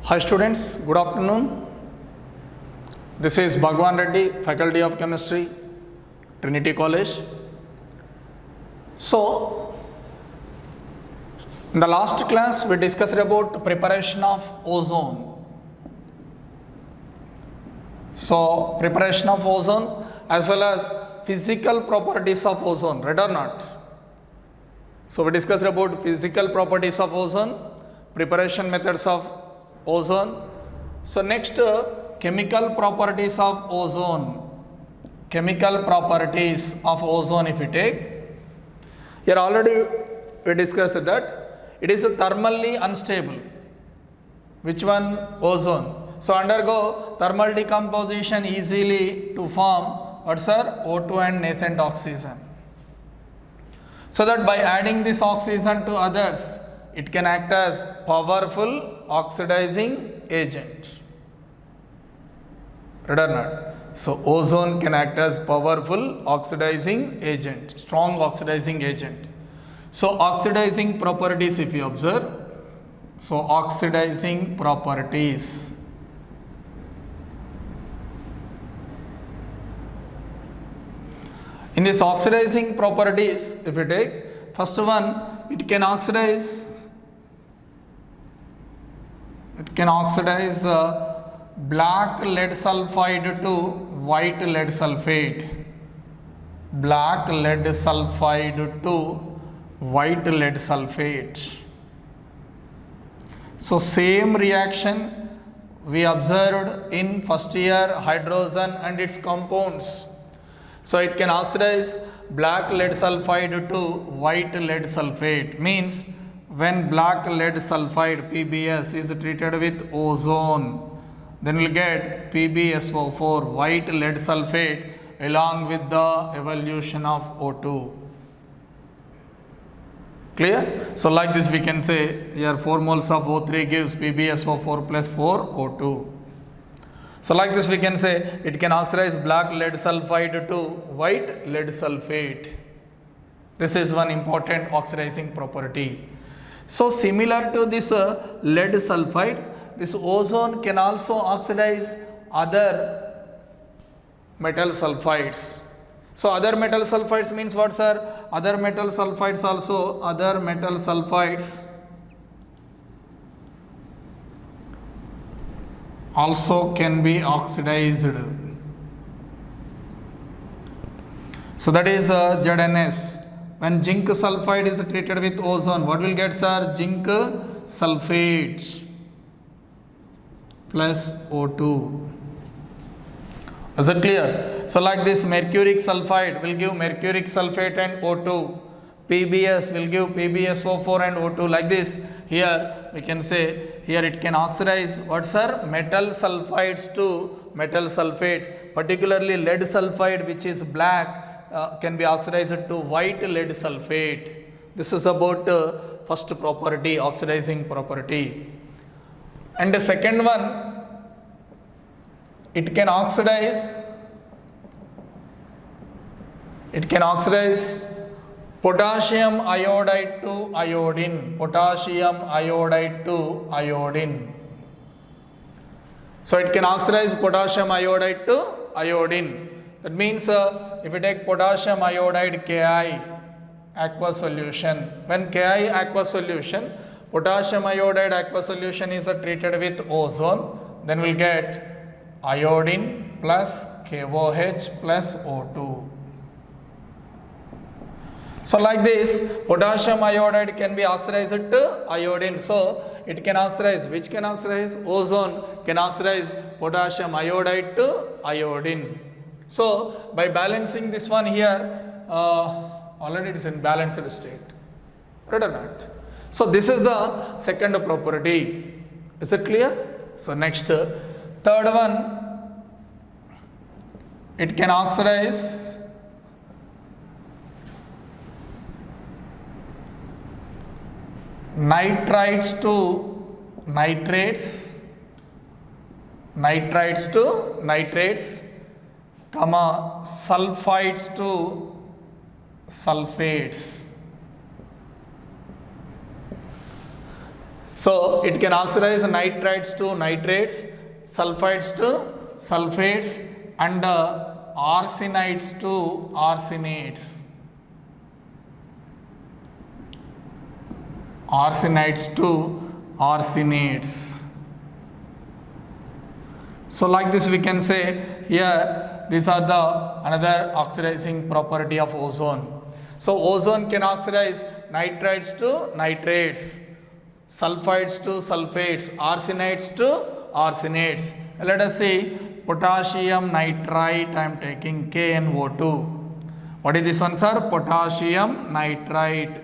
Hi students, good afternoon. This is Bhagwan Reddy, Faculty of Chemistry, Trinity College. So, in the last class we discussed about preparation of ozone. So, preparation of ozone as well as physical properties of ozone, right or not? So, we discussed about physical properties of ozone, preparation methods of ozone. So, next chemical properties of ozone. Chemical properties of ozone if we take. Here already we discussed that it is thermally unstable. Which one? Ozone. So, undergo thermal decomposition easily to form what sir? O2 and nascent oxygen. So that by adding this oxygen to others, it can act as powerful oxidizing agent. Right or not? So, ozone can act as powerful oxidizing agent, strong oxidizing agent. So, oxidizing properties if you observe. So, oxidizing properties. In this oxidizing properties, if you take, first one, it can oxidize black lead sulfide to white lead sulfate. Black lead sulfide to white lead sulfate. So, same reaction we observed in first year hydrogen and its compounds. So, it can oxidize black lead sulfide to white lead sulfate. Means when black lead sulfide PbS is treated with ozone, then we will get PbSO4 white lead sulfate along with the evolution of O2. Clear? So, like this we can say here 4 moles of O3 gives PbSO4 plus 4 O2. So, like this we can say it can oxidize black lead sulfide to white lead sulfate. This is one important oxidizing property. So, similar to this lead sulfide, this ozone can also oxidize other metal sulfides. So, other metal sulfides means what sir? Other metal sulfides also, other metal sulfides also can be oxidized. So, that is ZNS. When zinc sulfide is treated with ozone, what will get sir? Zinc sulfate plus O2. Is it clear? So, like this mercuric sulfide will give mercuric sulfate and O2. PbS will give PbSO4 and O2. Like this, here we can say, here it can oxidize what sir? Metal sulfides to metal sulfate, particularly lead sulfide which is black can be oxidized to white lead sulfate. This is about first property, oxidizing property. And the second one, it can oxidize potassium iodide to iodine. Potassium iodide to iodine. So, it can oxidize potassium iodide to iodine. That means if you take potassium iodide Ki aqueous solution, when Ki aqueous solution, potassium iodide aqueous solution is treated with ozone, then we will get iodine plus KOH plus O2. So, like this, potassium iodide can be oxidized to iodine. So, it can oxidize, which can oxidize? Ozone can oxidize potassium iodide to iodine. So, by balancing this one here, already it is in balanced state, right or not? So, this is the second property. Is it clear? So, next, third one, it can oxidize nitrites to nitrates, comma sulfides to sulfates. So it can oxidize nitrites to nitrates, sulfides to sulfates, and arsenides to arsenates. Arsenides to arsenates. So like this we can say here, these are the another oxidizing property of ozone. So ozone can oxidize nitrites to nitrates, sulfides to sulfates, arsenides to arsenates. Let us see potassium nitrite. I am taking KNO2. What is this one, sir? Potassium nitrite.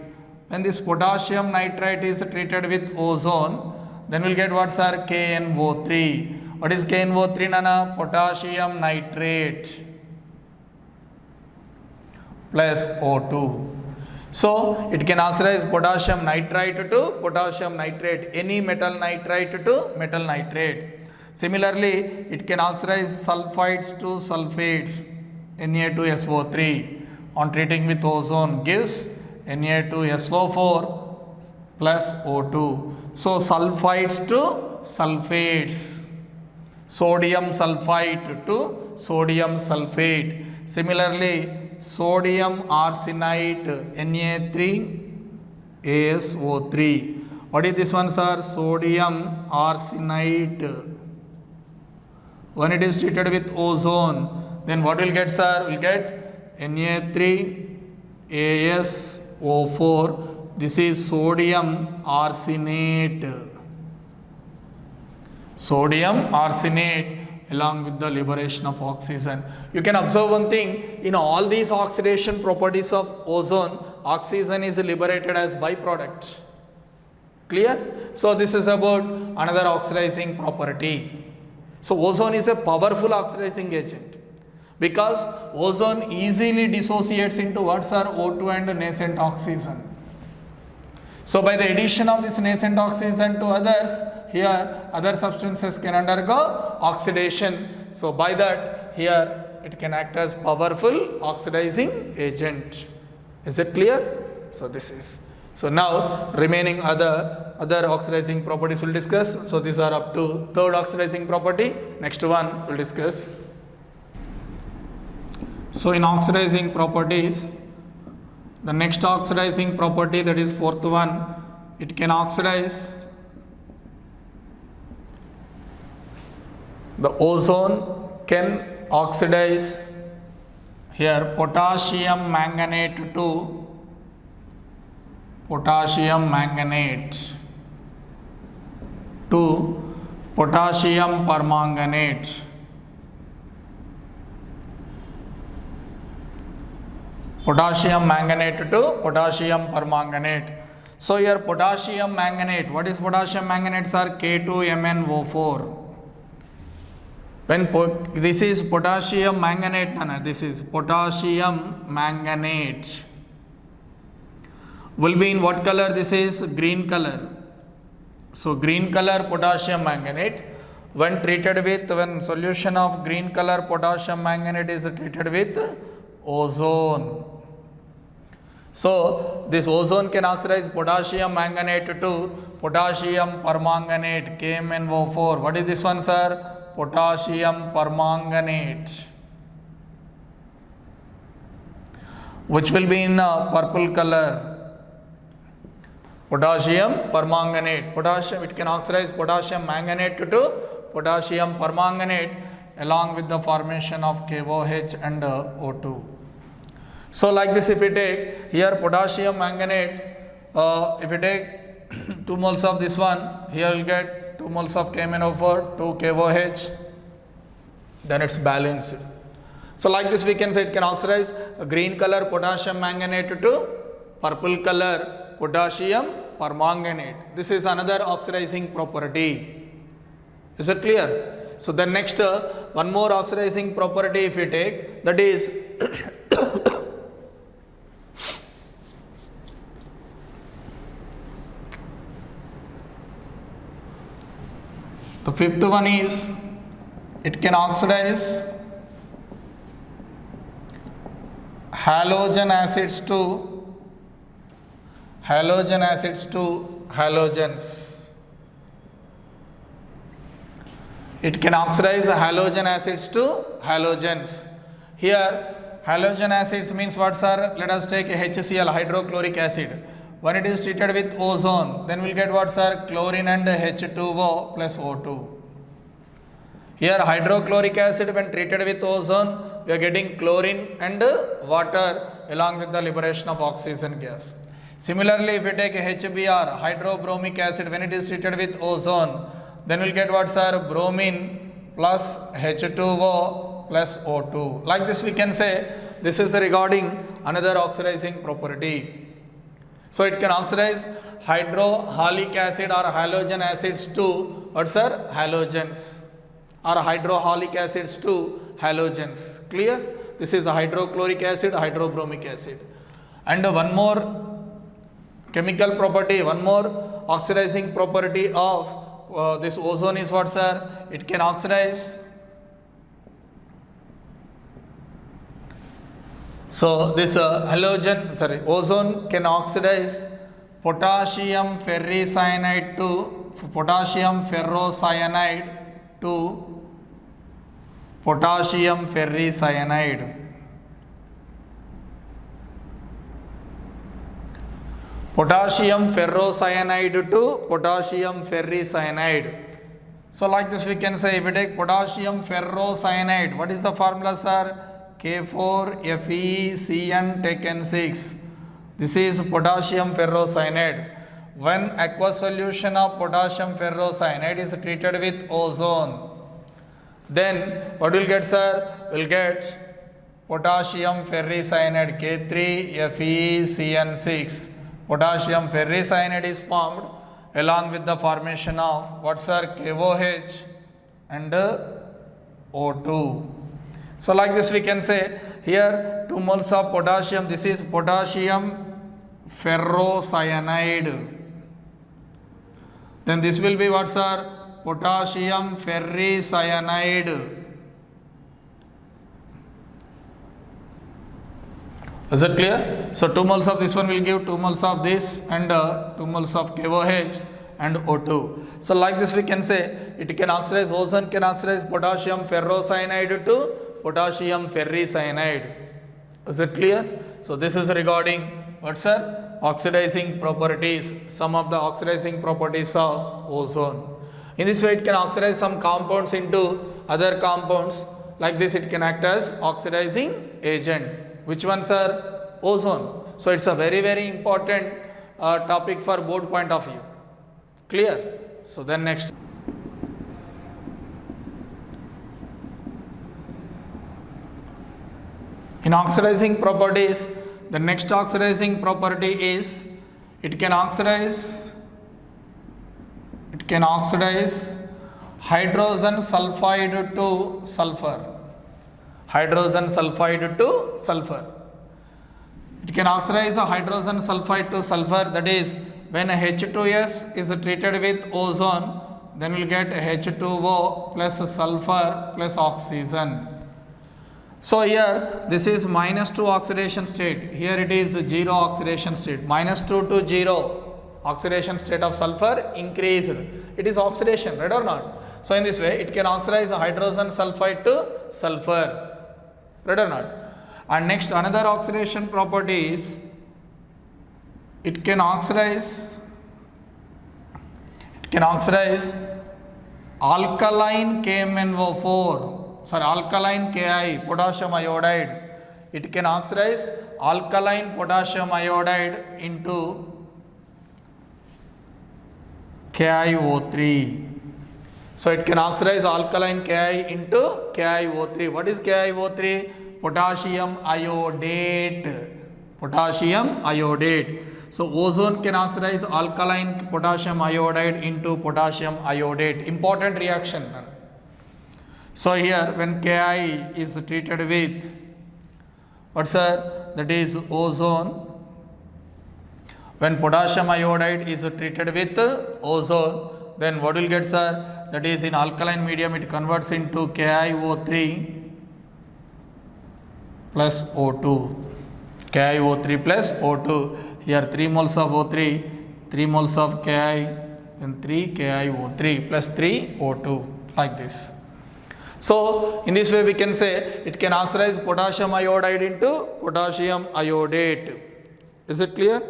When this potassium nitrite is treated with ozone, then we'll get what, sir? KNO3. What is KNO3, Nana? Potassium nitrate plus O2. So it can oxidize potassium nitrite to potassium nitrate, any metal nitrite to metal nitrate. Similarly, it can oxidize sulfides to sulfates, Na2SO3, on treating with ozone gives Na2SO4 plus O2. So sulfides to sulfates, sodium sulfite to sodium sulfate. Similarly, sodium arsenite, Na3ASO3. What is this one, sir? Sodium arsenite. When it is treated with ozone, then what will get, sir? We'll get Na3ASO4. This is sodium arsenate. Sodium arsenate along with the liberation of oxygen. You can observe one thing, in all these oxidation properties of ozone, oxygen is liberated as byproduct. Clear? So this is about another oxidizing property. So ozone is a powerful oxidizing agent because ozone easily dissociates into what, sir? O2 and nascent oxygen. So by the addition of this nascent oxygen to others, here other substances can undergo oxidation. So by that, here it can act as powerful oxidizing agent. Is it clear? So this is. So now remaining other oxidizing properties we'll discuss. So these are up to third oxidizing property. Next one we'll discuss. So in oxidizing properties, the next oxidizing property, that is fourth one, it can oxidize the ozone can oxidize here potassium manganate to potassium manganate to potassium permanganate. Potassium manganate to potassium permanganate. So here potassium manganate, what is potassium manganate, sir? K2MnO4. When this is potassium manganate, this is potassium manganate. Will be in what color? This is green color. So green color potassium manganate. When solution of green color potassium manganate is treated with ozone. So this ozone can oxidize potassium manganate to potassium permanganate, KMnO4. What is this one, sir? Potassium permanganate, which will be in purple color. Potassium permanganate. Potassium, it can oxidize potassium manganate to potassium permanganate along with the formation of KOH and O2. So like this, if we take here potassium manganate, if we take 2 moles of this one, here we'll get 2 moles of KMnO4, 2 KOH, then it's balanced. So like this we can say it can oxidize a green color potassium manganate to purple color potassium permanganate. This is another oxidizing property. Is it clear? So then next one more oxidizing property if we take, that is the fifth one is it can oxidize halogen acids to halogens. It can oxidize halogen acids to halogens. Here halogen acids means what, sir? Let us take HCl, hydrochloric acid. When it is treated with ozone, then we'll get what, sir? Chlorine and H2O plus O2. Here hydrochloric acid, when treated with ozone, we are getting chlorine and water along with the liberation of oxygen gas. Similarly, if we take HBr, hydrobromic acid, when it is treated with ozone, then we'll get what, sir? Bromine plus H2O plus O2. Like this we can say, this is regarding another oxidizing property. So it can oxidize hydrohalic acid or halogen acids to what, sir? Halogens, or hydrohalic acids to halogens. Clear? This is a hydrochloric acid, hydrobromic acid. And one more chemical property, one more oxidizing property of this ozone is what, sir? It can oxidize. So this ozone can oxidize potassium ferricyanide to potassium ferrocyanide to potassium ferricyanide. Potassium ferrocyanide to potassium ferricyanide. So like this we can say, if we take potassium ferrocyanide, what is the formula, sir? K4FeCN taken 6. This is potassium ferrocyanide. When aqueous solution of potassium ferrocyanide is treated with ozone, then what will get, sir? We'll get potassium ferricyanide K3FeCN6. Potassium ferricyanide is formed along with the formation of what, sir? KOH and O2. So like this we can say, here 2 moles of potassium, this is potassium ferrocyanide. Then this will be what, sir? Potassium ferricyanide. Is it clear? So 2 moles of this one will give 2 moles of this and 2 moles of KOH and O2. So like this we can say, it can oxidize, ozone can oxidize potassium ferrocyanide to potassium ferricyanide. Is it clear? So this is regarding what, sir? Oxidizing properties, some of the oxidizing properties of ozone. In this way it can oxidize some compounds into other compounds. Like this it can act as oxidizing agent. Which one, sir? Ozone. So it's a very, very important topic for board point of view. Clear? So then next. In oxidizing properties, the next oxidizing property is it can oxidize hydrogen sulfide to sulfur. Hydrogen sulfide to sulfur. It can oxidize a hydrogen sulfide to sulfur, that is, when H2S is treated with ozone, then we'll get H2O plus sulfur plus oxygen. So here this is -2 oxidation state, here it is 0 oxidation state, -2 to 0 oxidation state of sulfur increased. It is oxidation, right or not? So in this way it can oxidize a hydrogen sulfide to sulfur. Right or not? And next, another oxidation property is it can oxidize alkaline KMnO4, alkaline Ki, potassium iodide. It can oxidize alkaline potassium iodide into KiO3. So it can oxidize alkaline Ki into KiO3. What is KiO3? Potassium iodate. Potassium iodate. So ozone can oxidize alkaline potassium iodide into potassium iodate. Important reaction. So here when Ki is treated with what, sir? That is ozone. When potassium iodide is treated with ozone, then what will get, sir? That is, in alkaline medium it converts into KiO3 plus O2. KiO3 plus O2. Here 3 moles of O3, 3 moles of Ki, and 3 KiO3 plus 3 O2. like this. So in this way we can say it can oxidize potassium iodide into potassium iodate. Is it clear?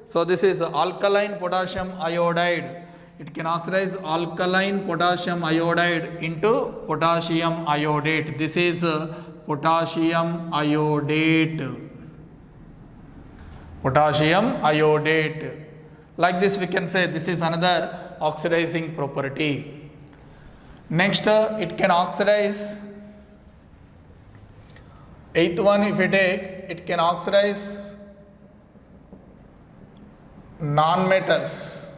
So this is alkaline potassium iodide. It can oxidize alkaline potassium iodide into potassium iodate. This is potassium iodate. Potassium iodate. Like this we can say this is another oxidizing property. Next, it can oxidize. Eighth one, if we take, it can oxidize non-metals.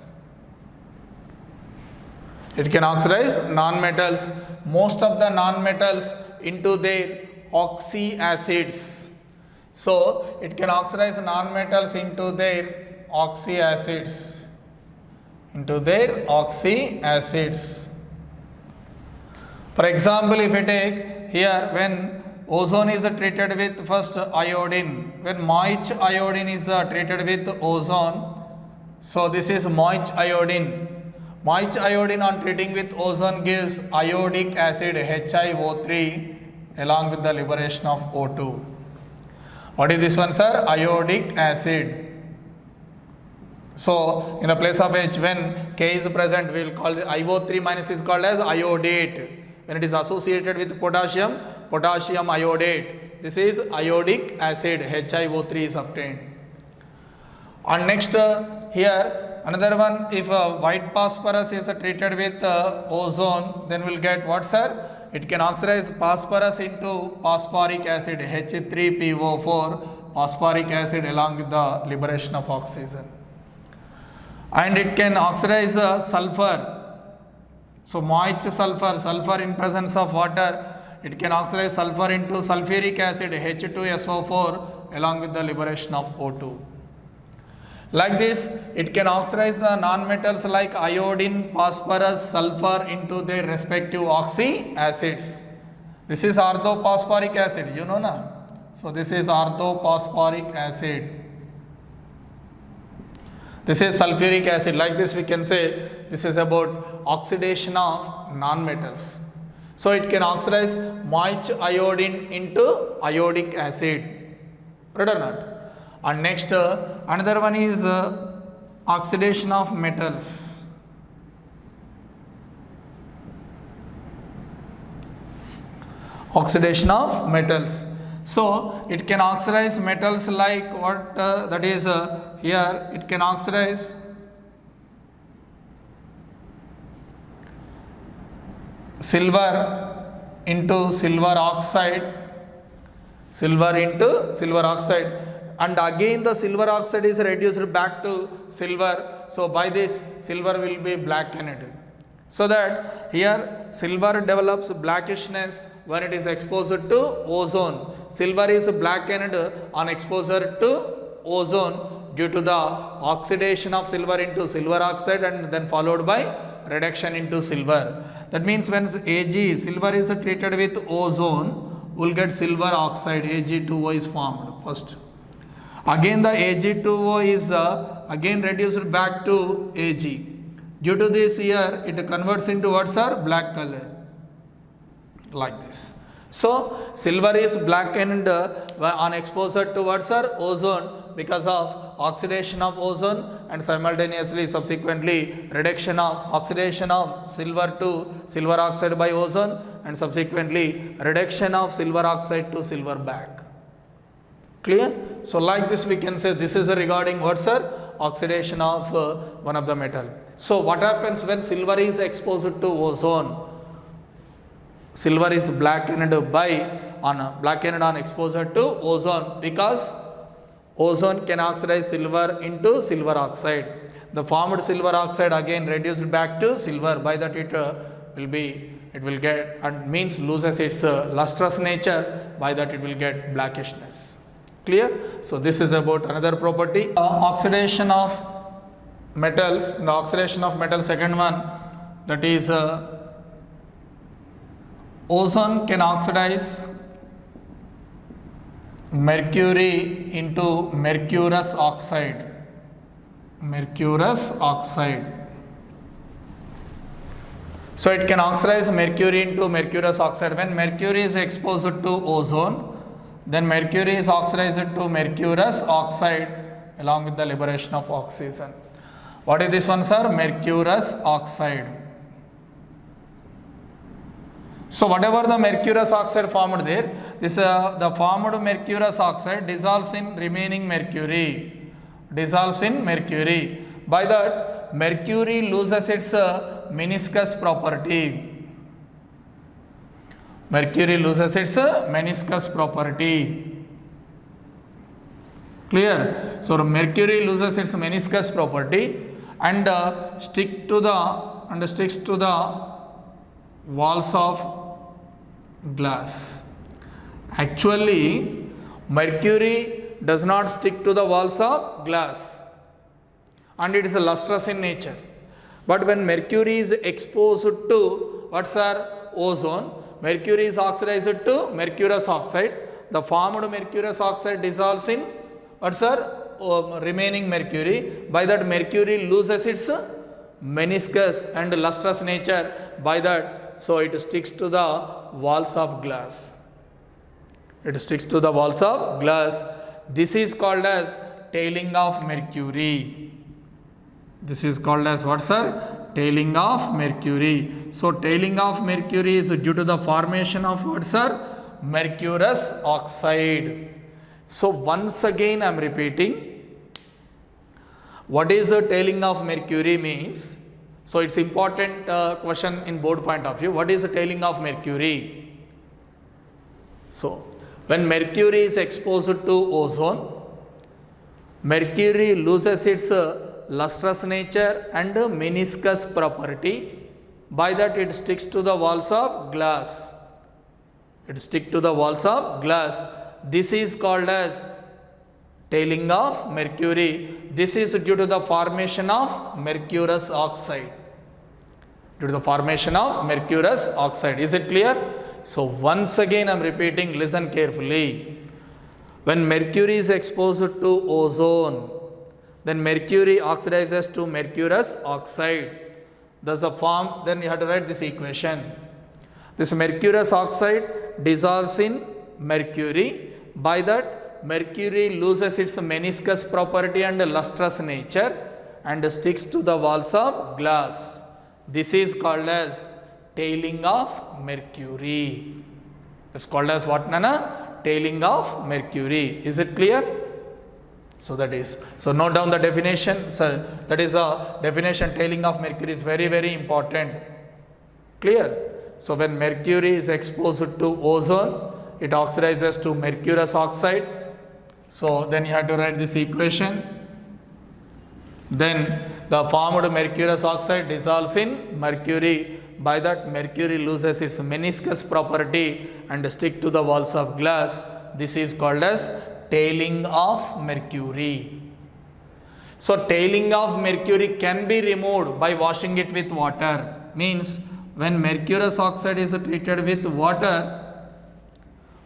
It can oxidize non-metals. Most of the non-metals into their oxy acids. So, it can oxidize non-metals into their oxy acids. Into their oxy acids. For example, if we take here, when ozone is treated with first iodine, when moist iodine is treated with ozone, so this is moist iodine. Moist iodine on treating with ozone gives iodic acid HiO3 along with the liberation of O2. What is this one, sir? Iodic acid. So in the place of H, when K is present, we will call the IO3 minus is called as iodate. When it is associated with potassium, potassium iodate. This is iodic acid, HiO3 is obtained. And next here another one, if white phosphorus is treated with ozone, then we will get what, sir? It can oxidize phosphorus into phosphoric acid, H3PO4, phosphoric acid along with the liberation of oxygen. And it can oxidize sulfur. So moist sulfur, sulfur in presence of water, it can oxidize sulfur into sulfuric acid H2SO4 along with the liberation of O2. Like this, it can oxidize the non-metals like iodine, phosphorus, sulfur into their respective oxy acids. This is orthophosphoric acid, you know na? So this is orthophosphoric acid. This is sulfuric acid. Like this we can say this is about oxidation of non-metals. So it can oxidize moist iodine into iodic acid. Right or not? And next another one is oxidation of metals. Oxidation of metals. So it can oxidize metals like what that is here it can oxidize silver into silver oxide, silver into silver oxide, and again the silver oxide is reduced back to silver. So by this silver will be blackened. So that here silver develops blackishness when it is exposed to ozone. Silver is blackened on exposure to ozone due to the oxidation of silver into silver oxide and then followed by reduction into silver. That means when Ag, silver is treated with ozone, we will get silver oxide, Ag2O is formed first. Again the Ag2O is again reduced back to Ag. Due to this here, it converts into what, sir? Black color. Like this. So silver is blackened on exposure to what, sir? Ozone because of oxidation of ozone and simultaneously subsequently reduction of oxidation of silver to silver oxide by ozone and subsequently reduction of silver oxide to silver back. Clear? So like this we can say this is regarding what, sir? Oxidation of one of the metal. So what happens when silver is exposed to ozone? Silver is blackened on exposure to ozone because ozone can oxidize silver into silver oxide. The formed silver oxide again reduced back to silver. By that it will get and means loses its lustrous nature. By that it will get blackishness. Clear? So this is about another property. Oxidation of metals. In the oxidation of metal, second one, that is ozone can oxidize mercury into mercurous oxide. Mercurous oxide. So it can oxidize mercury into mercurous oxide. When mercury is exposed to ozone, then mercury is oxidized to mercurous oxide along with the liberation of oxygen. What is this one, sir? Mercurous oxide. So whatever the mercurous oxide formed there, this the formed mercurous oxide dissolves in remaining mercury. Dissolves in mercury. By that, mercury loses its meniscus property. Mercury loses its meniscus property. Clear? So mercury loses its meniscus property and sticks to the walls of glass. Actually, mercury does not stick to the walls of glass and it is lustrous in nature. But when mercury is exposed to what's our ozone, mercury is oxidized to mercurous oxide. The formed mercurous oxide dissolves in what's our remaining mercury. By that, mercury loses its meniscus and lustrous nature. By that, so it sticks to the walls of glass. It sticks to the walls of glass. This is called as tailing of mercury. This is called as what, sir? Tailing of mercury. So tailing of mercury is due to the formation of what, sir? Mercurous oxide. So once again I am repeating, what is the tailing of mercury means? So it's important question in board point of view. What is the tailing of mercury? So when mercury is exposed to ozone, mercury loses its lustrous nature and meniscus property. By that, it sticks to the walls of glass. It sticks to the walls of glass. This is called as tailing of mercury. This is due to the formation of mercurous oxide. Due to the formation of mercurous oxide. Is it clear? So once again I am repeating, listen carefully. When mercury is exposed to ozone, then mercury oxidizes to mercurous oxide. Thus the form, then you have to write this equation. This mercurous oxide dissolves in mercury. By that, mercury loses its meniscus property and lustrous nature and sticks to the walls of glass. This is called as tailing of mercury. It's called as what, Nana? Tailing of mercury. Is it clear? So that is. So note down the definition. So that is a definition. Tailing of mercury is very, very important. Clear? So when mercury is exposed to ozone, it oxidizes to mercurous oxide. So then you have to write this equation. Then the formed mercurous oxide dissolves in mercury. By that, mercury loses its meniscus property and stick to the walls of glass. This is called as tailing of mercury. So tailing of mercury can be removed by washing it with water. Means when mercurous oxide is treated with water,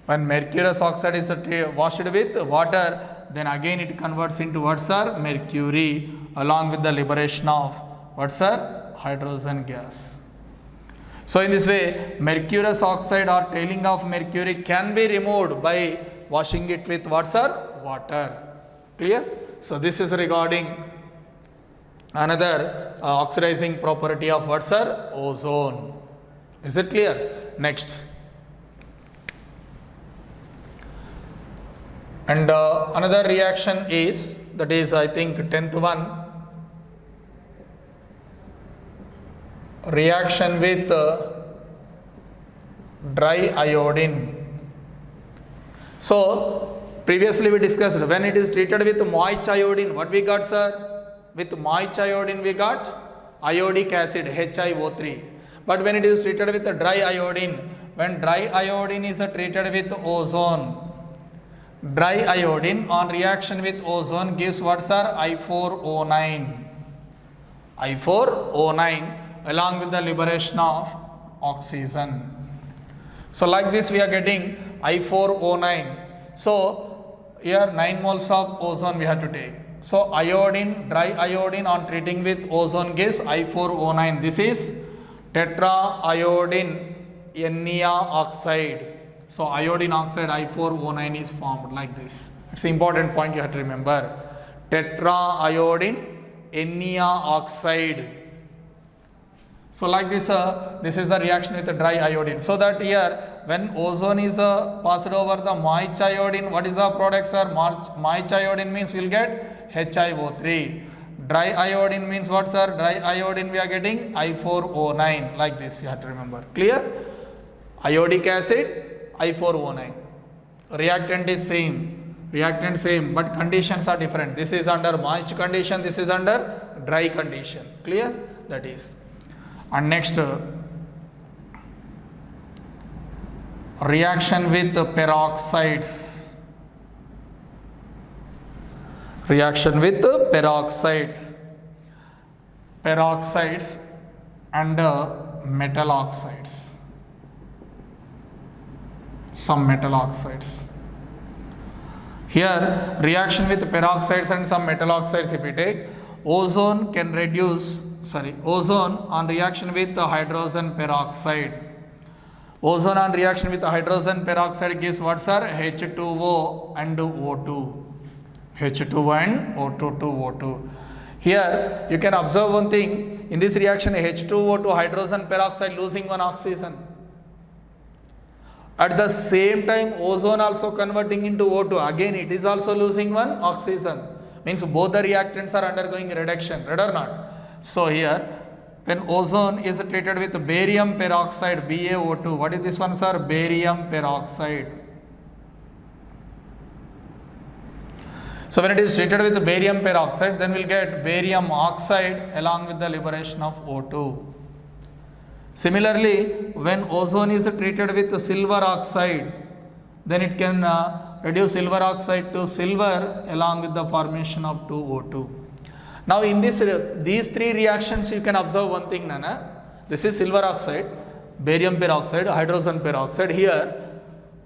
when mercurous oxide is washed with water, then again it converts into what, sir? Mercury, along with the liberation of what, sir? Hydrogen gas. So in this way, mercurous oxide or tailing of mercury can be removed by washing it with what, sir? Water. Clear? So this is regarding another oxidizing property of what, sir? Ozone. Is it clear? Next. And another reaction is, that is I think 10th one, reaction with dry iodine. So previously we discussed when it is treated with moist iodine, what we got, sir? With moist iodine we got iodic acid, HiO3. But when it is treated with dry iodine, when dry iodine is treated with ozone, dry iodine on reaction with ozone gives what, sir? I4O9. I4O9 along with the liberation of oxygen. So like this we are getting I4O9. So here 9 moles of ozone we have to take. So iodine, dry iodine on treating with ozone gives I4O9. This is tetraiodine Na oxide. So iodine oxide I4O9 is formed like this. It's an important point you have to remember. Tetraiodine Na oxide. So like this is a reaction with the dry iodine. So that here when ozone is passed over the moist iodine, what is the product, sir? Moist iodine means we will get HiO3. Dry iodine means what, sir? Dry iodine we are getting I4O9, like this you have to remember. Clear? Iodic acid, I4O9. Reactant is same, but conditions are different. This is under moist condition, this is under dry condition. Clear? That is. And next, reaction with peroxides. Reaction with peroxides. Peroxides and metal oxides. Some metal oxides. Here, reaction with peroxides and some metal oxides, if we take, ozone on reaction with hydrogen peroxide. Ozone on reaction with hydrogen peroxide gives what, sir? H2O and O2. H2O and O2 to O2. Here you can observe one thing. In this reaction, H2O to hydrogen peroxide losing one oxygen. At the same time, ozone also converting into O2. Again, it is also losing one oxygen. Means both the reactants are undergoing reduction, right or not? So here, when ozone is treated with barium peroxide, BaO2, what is this one, sir? Barium peroxide. So when it is treated with barium peroxide, then we'll get barium oxide along with the liberation of O2. Similarly, when ozone is treated with silver oxide, then it can reduce silver oxide to silver along with the formation of 2O2. Now in these three reactions you can observe one thing, Nana. This is silver oxide, barium peroxide, hydrogen peroxide. Here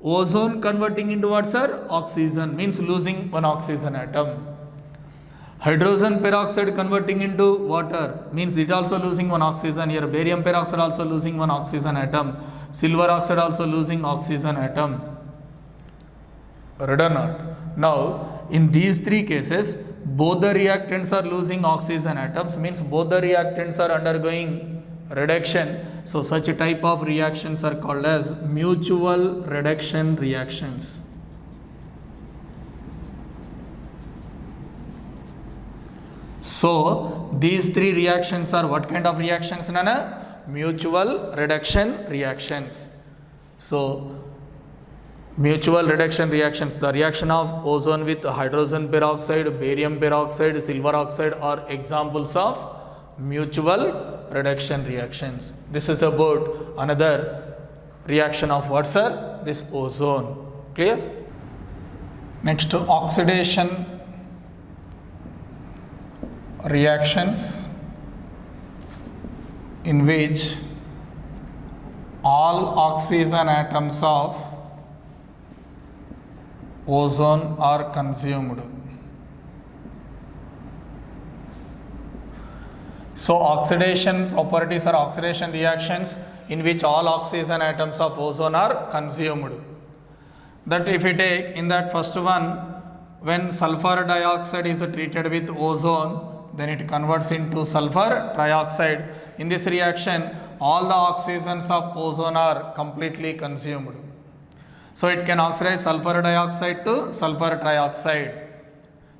ozone converting into what, sir? Oxygen, means losing one oxygen atom. Hydrogen peroxide converting into water, means it also losing one oxygen. Here barium peroxide also losing one oxygen atom. Silver oxide also losing oxygen atom. Right or not? Now in these three cases, both the reactants are losing oxygen atoms, means both the reactants are undergoing reduction. So such a type of reactions are called as mutual reduction reactions. So these three reactions are what kind of reactions, Nana? Mutual reduction reactions. So mutual reduction reactions, the reaction of ozone with hydrogen peroxide, barium peroxide, silver oxide are examples of mutual reduction reactions. This is about another reaction of what, sir? This ozone. Clear? Next, oxidation reactions in which all oxygen atoms of ozone are consumed. So oxidation properties are oxidation reactions in which all oxygen atoms of ozone are consumed. That if we take in that first one, when sulfur dioxide is treated with ozone, then it converts into sulfur trioxide. In this reaction, all the oxygens of ozone are completely consumed. So it can oxidize sulfur dioxide to sulfur trioxide.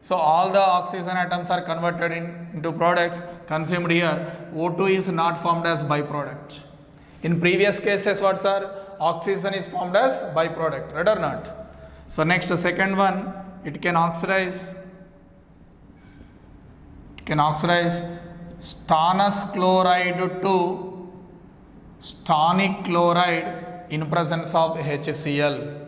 So all the oxygen atoms are converted into products consumed here. O2 is not formed as byproduct. In previous cases, what, sir? Oxygen is formed as byproduct, right or not? So next, the second one, it can oxidize stannous chloride to stannic chloride in presence of HCl.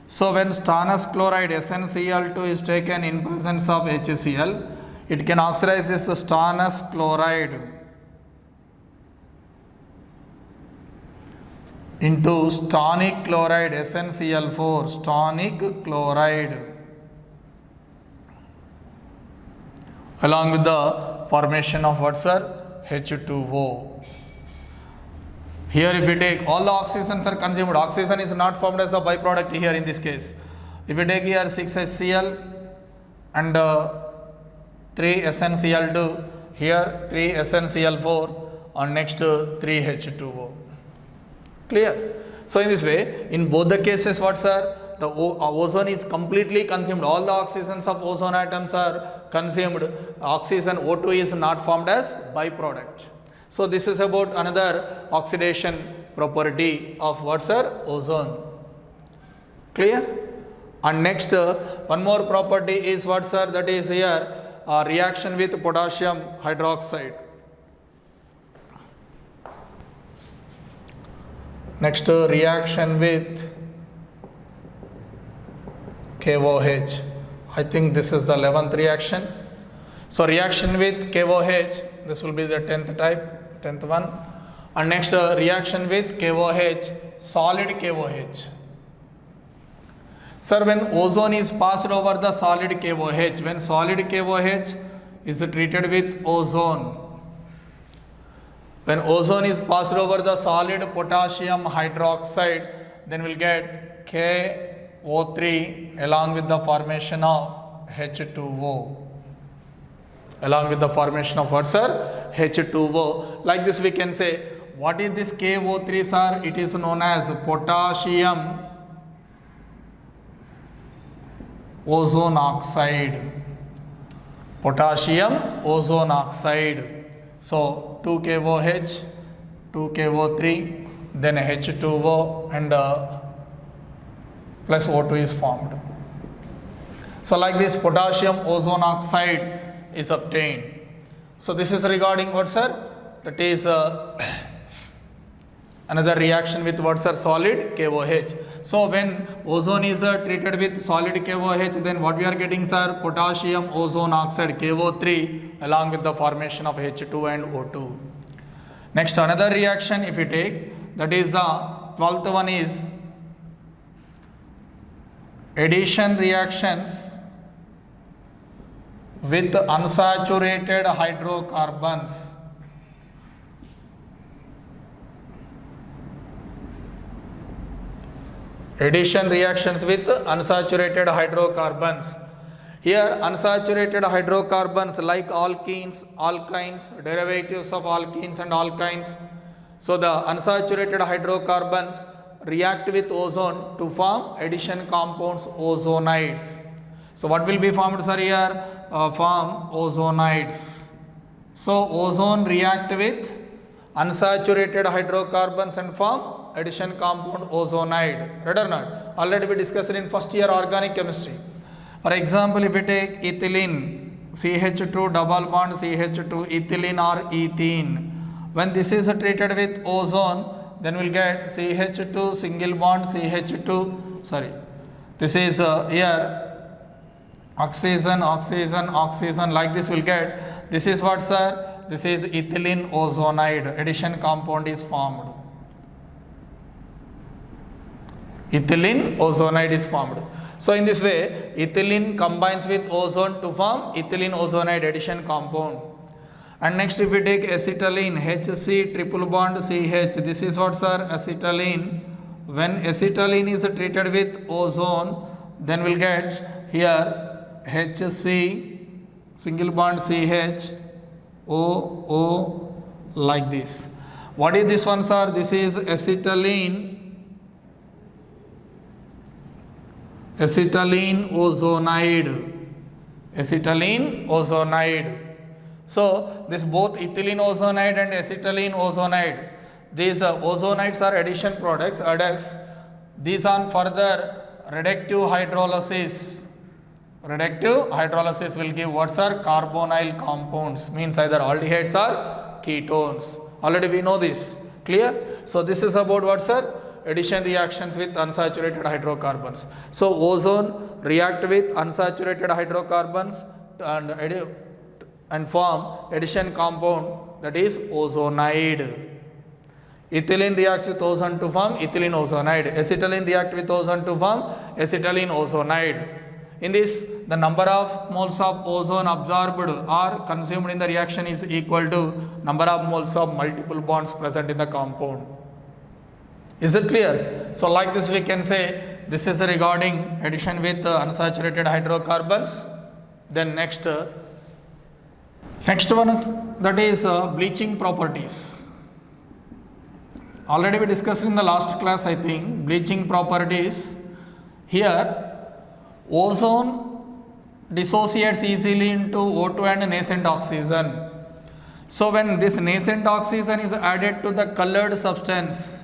So when stannous chloride SnCl2 is taken in presence of HCl, it can oxidize this stannous chloride into stannic chloride SnCl4, stannic chloride, along with the formation of what, sir? H2O. Here if we take all the oxygens are consumed, oxygen is not formed as a byproduct here in this case. If we take here 6HCl and 3SnCl2, here 3SnCl4 and next 3H2O. Clear? So in this way, in both the cases what sir? The ozone is completely consumed. All the oxygens of ozone atoms are consumed. Oxygen O2 is not formed as byproduct. So this is about another oxidation property of what sir? Ozone. Clear? And next one more property is what sir? That is here reaction with potassium hydroxide. Next reaction with KOH. I think this is the 11th reaction. So reaction with KOH, this will be the 10th type, 10th one. And next reaction with KOH, solid KOH. Sir, when ozone is passed over the solid KOH, when solid KOH is treated with ozone, when ozone is passed over the solid potassium hydroxide, then we'll get KO3 along with the formation of H2O. Along with the formation of what sir? H2O. Like this we can say, what is this KO3 sir? It is known as potassium ozone oxide. Potassium ozone oxide. So 2 KOH, 2 KO3, then H2O and plus O2 is formed. So like this potassium ozone oxide is obtained. So this is regarding what sir? That is another reaction with what sir? Solid KOH. So when ozone is treated with solid KOH, then what we are getting sir? Potassium ozone oxide KO3 along with the formation of H2 and O2. Next another reaction if we take, that is the 12th one is addition reactions with unsaturated hydrocarbons. Addition reactions with unsaturated hydrocarbons. Here unsaturated hydrocarbons like alkenes, alkynes, derivatives of alkenes and alkynes. So the unsaturated hydrocarbons react with ozone to form addition compounds ozonides. So what will be formed sir here? Form ozonides. So ozone react with unsaturated hydrocarbons and form addition compound ozonide. Right or not? Already we discussed in first year organic chemistry. For example, if we take ethylene, CH2 double bond CH2, ethylene or ethene. When this is treated with ozone, then we'll get CH2 single bond CH2, sorry. This is here oxygen, oxygen, oxygen, like this we'll get. This is what sir? This is ethylene ozonide. Addition compound is formed. Ethylene ozonide is formed. So in this way, ethylene combines with ozone to form ethylene ozonide addition compound. And next if we take acetylene, HC triple bond CH, this is what sir? Acetylene. When acetylene is treated with ozone, then we'll get here HC single bond CH, O, like this. What is this one sir? This is acetylene. Acetylene ozonide. Acetylene ozonide. So this both ethylene ozonide and acetylene ozonide, these ozonides are addition products, adducts. These on further reductive hydrolysis. Reductive hydrolysis will give what sir? Carbonyl compounds, means either aldehydes or ketones. Already we know this. Clear? So this is about what sir? Addition reactions with unsaturated hydrocarbons. So ozone react with unsaturated hydrocarbons and form addition compound, that is ozonide. Ethylene reacts with ozone to form ethylene ozonide. Acetylene react with ozone to form acetylene ozonide. In this, the number of moles of ozone absorbed or consumed in the reaction is equal to number of moles of multiple bonds present in the compound. Is it clear? So like this we can say this is regarding addition with unsaturated hydrocarbons. Then next one that is bleaching properties. Already we discussed in the last class, I think, bleaching properties. Here ozone dissociates easily into O2 and nascent oxygen. So when this nascent oxygen is added to the colored substance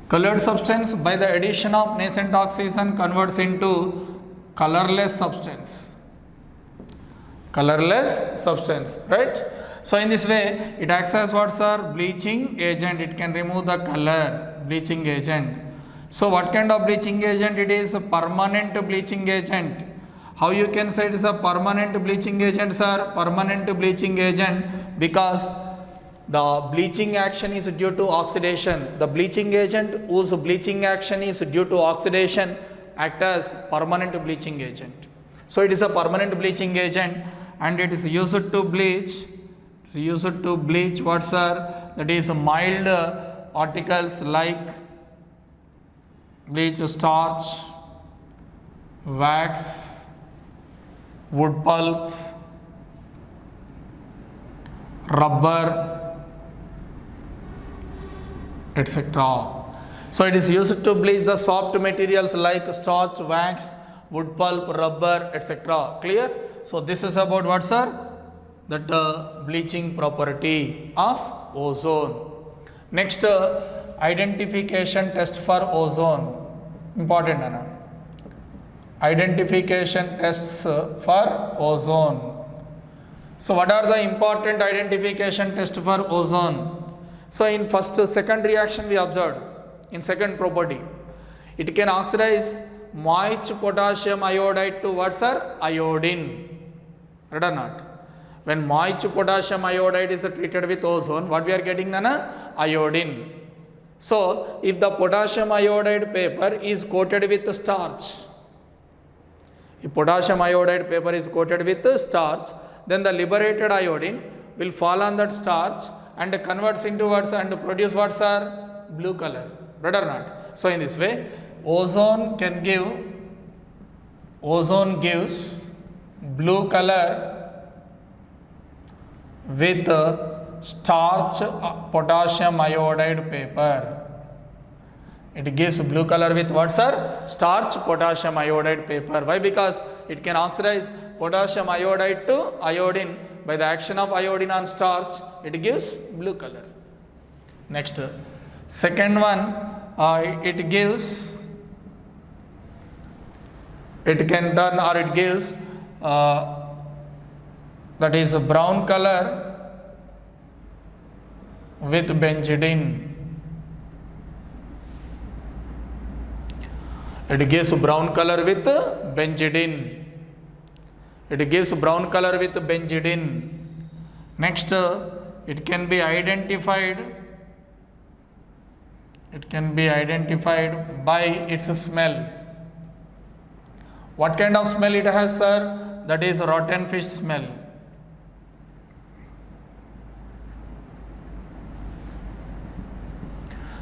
by the addition of nascent oxygen converts into colorless substance, right? So in this way it acts as what, sir? Bleaching agent. It can remove the color, bleaching agent. So what kind of bleaching agent it is? A permanent bleaching agent. How you can say it is a permanent bleaching agent, sir? Permanent bleaching agent because the bleaching action is due to oxidation. The bleaching agent whose bleaching action is due to oxidation act as permanent bleaching agent. So it is a permanent bleaching agent and it is used to bleach. It's used to bleach what, sir? That is mild articles like bleach, starch, wax, wood pulp, rubber, etc. So it is used to bleach the soft materials like starch, wax, wood pulp, rubber, etc. Clear? So this is about what, sir? That bleaching property of ozone. Next, identification test for ozone. Important, Anna. Identification tests for ozone. So what are the important identification tests for ozone? So in second reaction we observed, in second property, it can oxidize moist potassium iodide to what, sir? Iodine. Right or not? When moist potassium iodide is treated with ozone, what we are getting, Nana? Iodine. So if the potassium iodide paper is coated with starch, if potassium iodide paper is coated with starch, then the liberated iodine will fall on that starch and converts into what, and produce what, sir? Blue color. Right or not? So in this way, ozone gives blue color with starch potassium iodide paper. It gives blue color with what, sir? Starch potassium iodide paper. Why? Because it can oxidize potassium iodide to iodine. By the action of iodine on starch, it gives blue color. Next, second one, it gives that is brown color with benzidine. It gives brown color with benzidine. It gives brown color with benzidine. Next, it can be identified by its smell. What kind of smell it has, sir? That is rotten fish smell.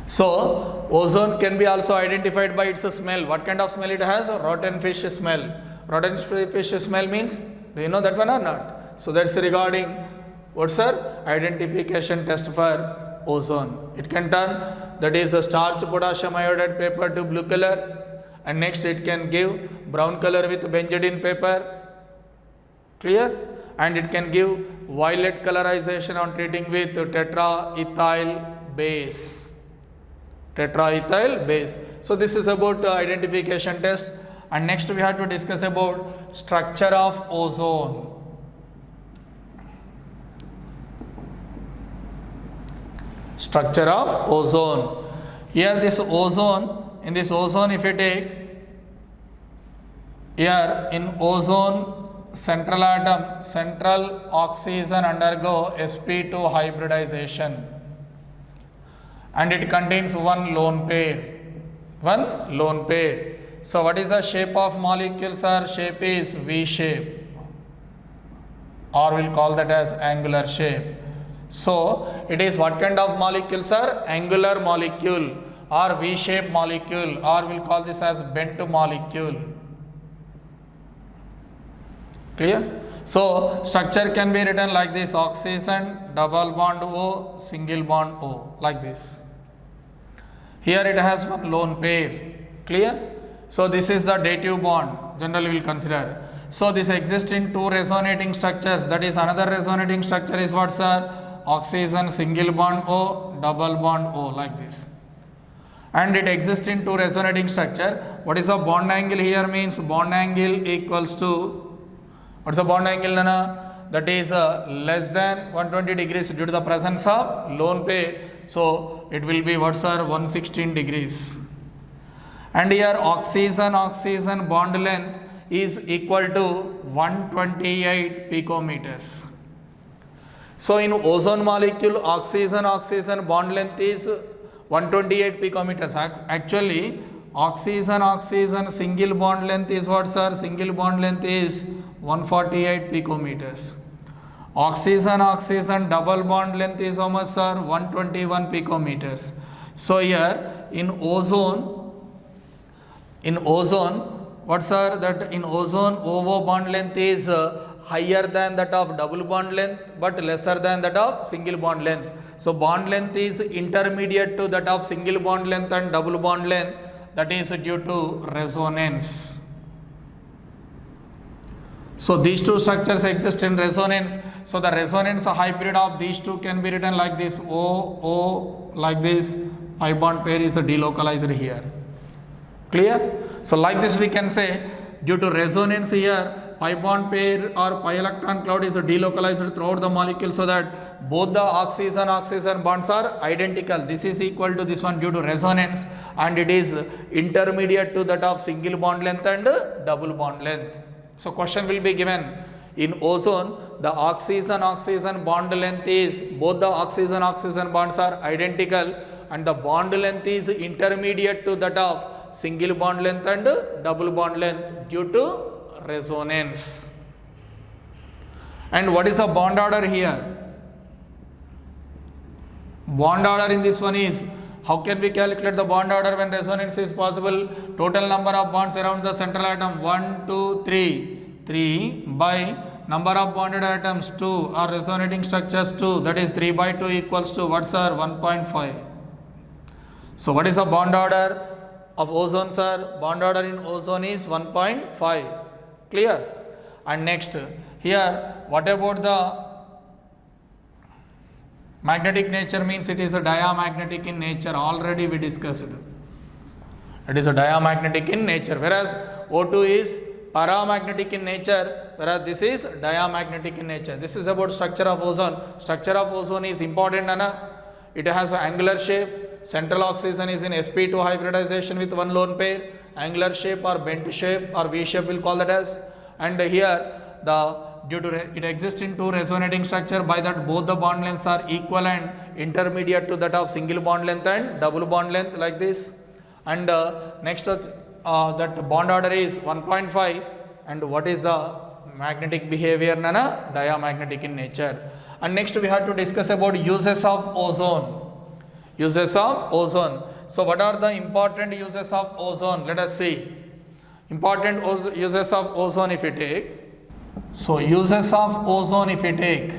So ozone can be also identified by its smell. What kind of smell it has? Rotten fish smell. Rotten fish smell means, do you know that one or not? So that's regarding what, sir? Identification test for ozone. It can turn, that is a starch potassium iodide paper to blue color, and next it can give brown color with benzidine paper. Clear? And it can give violet colorization on treating with tetraethyl base. Tetraethyl base. So this is about identification test. And next we have to discuss about structure of ozone. Structure of ozone. Here this ozone, in this ozone if you take, here in ozone central atom, central oxygen undergo sp2 hybridization. And it contains one lone pair. So what is the shape of molecules, sir? Shape is V shape, or we'll call that as angular shape. So it is what kind of molecule, sir? Angular molecule or V-shaped molecule, or we'll call this as bent molecule. Clear? So structure can be written like this: oxygen, double bond O, single bond O, like this. Here it has one lone pair. Clear? So this is the dative bond, generally we will consider. So this exists in two resonating structures. That is, another resonating structure is what, sir? Oxygen, single bond O, double bond O, like this. And it exists in two resonating structure. What is the bond angle here? Means bond angle equals to, what's the bond angle, Nana? That is less than 120 degrees due to the presence of lone pair. So it will be what, sir? 116 degrees. And here oxygen bond length is equal to 128 picometers. So in ozone molecule, oxygen bond length is 128 picometers. Actually, oxygen single bond length is what, sir? Single bond length is 148 picometers. Oxygen double bond length is how much, sir? 121 picometers. So here in ozone, what, sir? That in ozone, OO bond length is higher than that of double bond length but lesser than that of single bond length. So bond length is intermediate to that of single bond length and double bond length. That is due to resonance. So these two structures exist in resonance. So the resonance hybrid of these two can be written like this: O, like this. Pi bond pair is delocalized here. Clear? So like this we can say, due to resonance here, pi bond pair or pi electron cloud is delocalized throughout the molecule, so that both the oxygen bonds are identical. This is equal to this one due to resonance, and it is intermediate to that of single bond length and double bond length. So question will be given: in ozone, the oxygen bond length is, both the oxygen bonds are identical, and the bond length is intermediate to that of single bond length and double bond length due to resonance. And what is the bond order here? Bond order in this one is, how can we calculate the bond order when resonance is possible? Total number of bonds around the central atom 1, 2, 3. 3 by number of bonded atoms 2 or resonating structures 2, that is 3 by 2 equals to what, sir? 1.5. So what is the bond order of ozone, sir? Bond order in ozone is 1.5. Clear? And next here, what about the magnetic nature? Means it is a diamagnetic in nature. Already we discussed. It is a diamagnetic in nature, whereas O2 is paramagnetic in nature, whereas this is diamagnetic in nature. This is about structure of ozone. Structure of ozone is important, Nana. It has an angular shape. Central oxygen is in sp2 hybridization with one lone pair. Angular shape or bent shape or V shape we'll call that as. And here due to it exists in two resonating structure, by that both the bond lengths are equal and intermediate to that of single bond length and double bond length, like this. And next that bond order is 1.5. And what is the magnetic behavior, Nana? Diamagnetic in nature. And next we have to discuss about uses of ozone. Uses of ozone. So what are the important uses of ozone? Let us see. Important uses of ozone if we take. So uses of ozone if we take.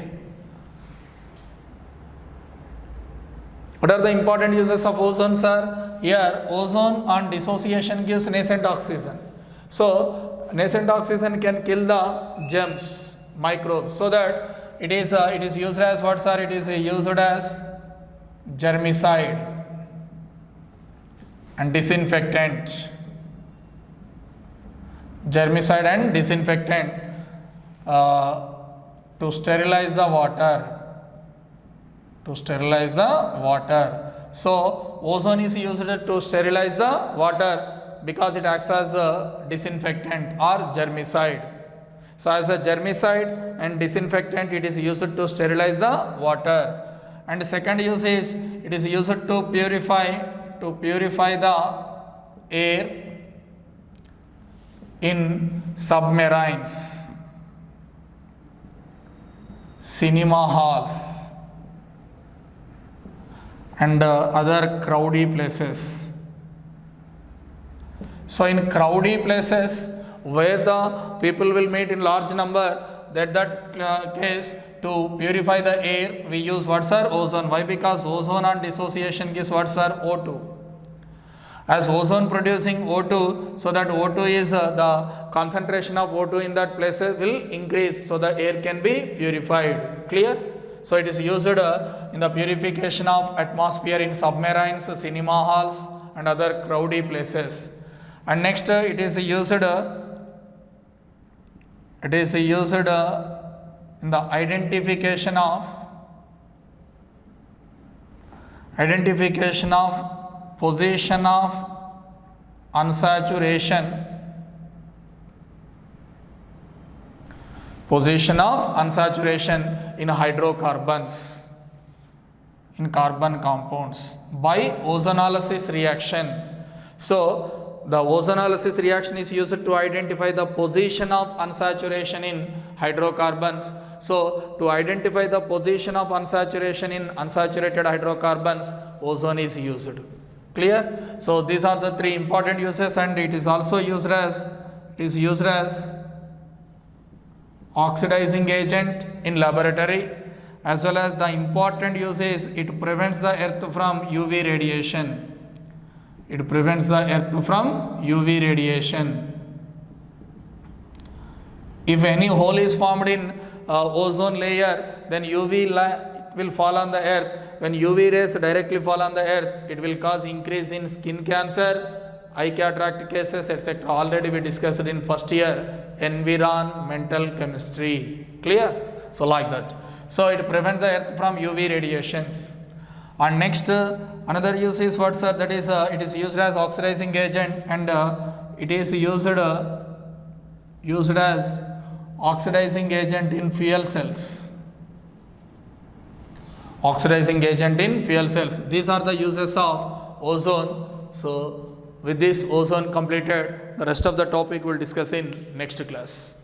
What are the important uses of ozone, sir? Here ozone on dissociation gives nascent oxygen. So nascent oxygen can kill the germs, microbes, so that it is used as what, sir? It is used as germicide and disinfectant. Germicide and disinfectant to sterilize the water. To sterilize the water. So ozone is used to sterilize the water because it acts as a disinfectant or germicide. So as a germicide and disinfectant, it is used to sterilize the water. And the second use is, it is used to purify the air in submarines, cinema halls, and other crowdy places. So in crowdy places where the people will meet in large number, that case to purify the air we use what sir? Ozone. Why? Because ozone on dissociation gives what sir? O2. As ozone producing O2, so that O2 is the concentration of O2 in that place will increase, so the air can be purified. Clear? So it is used in the purification of atmosphere in submarines, cinema halls and other crowdy places. And next it is used in the identification of position of unsaturation in hydrocarbons, in carbon compounds by ozonolysis reaction. So the ozonolysis reaction is used to identify the position of unsaturation in hydrocarbons. So to identify the position of unsaturation in unsaturated hydrocarbons, ozone is used. Clear? So these are the three important uses, and it is also used as oxidizing agent in laboratory, as well as the important use is it prevents the earth from UV radiation. It prevents the earth from UV radiation. If any hole is formed in ozone layer, then UV light will fall on the earth. When UV rays directly fall on the earth, it will cause increase in skin cancer, eye cataract cases, etc. Already we discussed in first year environmental chemistry. Clear? So like that. So it prevents the earth from UV radiations. And next another use is what sir? That is it is used as oxidizing agent, and it is used as oxidizing agent in fuel cells. Oxidizing agent in fuel cells. These are the uses of ozone. So with this ozone completed, the rest of the topic we'll discuss in next class.